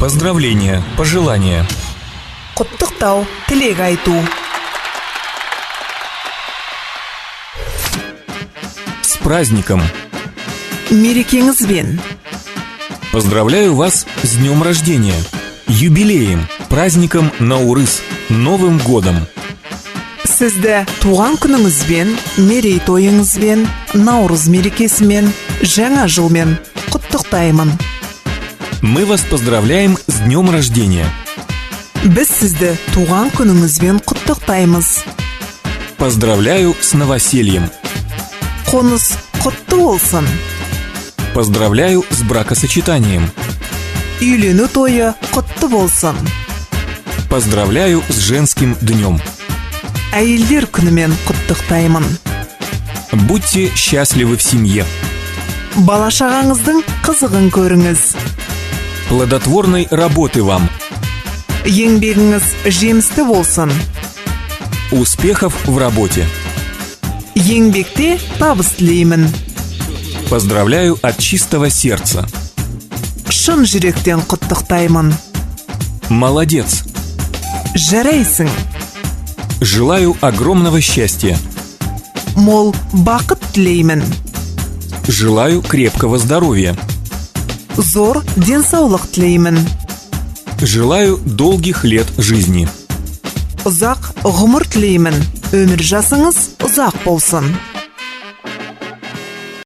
Поздравления, пожелания. Құттықтау, тілек айту. С праздником! Мерекеңізбен. Поздравляю вас с днем рождения, юбилеем, праздником Наурыз, Новым годом. Сізді туған күніңізбен, мерейтойыңызбен, Наурыз мерекесімен, жаңа жылмен құттықтаймын. Мы вас поздравляем с днем рождения. Біз сізді туған күніңізбен құттықтаймыз. Поздравляю с новосельем. Қоныс құтты болсын. Поздравляю с бракосочетанием. Үйлену тойы құтты болсын. Поздравляю с женским днем. Әйелдер күнімен құттықтаймын. Будьте счастливы в семье. Бала-шағаңыздың қызығын көріңіз. Плодотворной работы вам. Еңбегіңіз жемісті болсын. Успехов в работе. Еңбекте табыс тілеймін. Поздравляю от чистого сердца. Шын жүректен құттықтаймын. Молодец. Жарайсың. Желаю огромного счастья. Мол бақыт тілеймін. Желаю крепкого здоровья. Зор денсаулық тілеймін. Желаю долгих лет жизни. Ұзақ ғұмыр тілеймін. Өмір жасыңыз ұзақ болсын.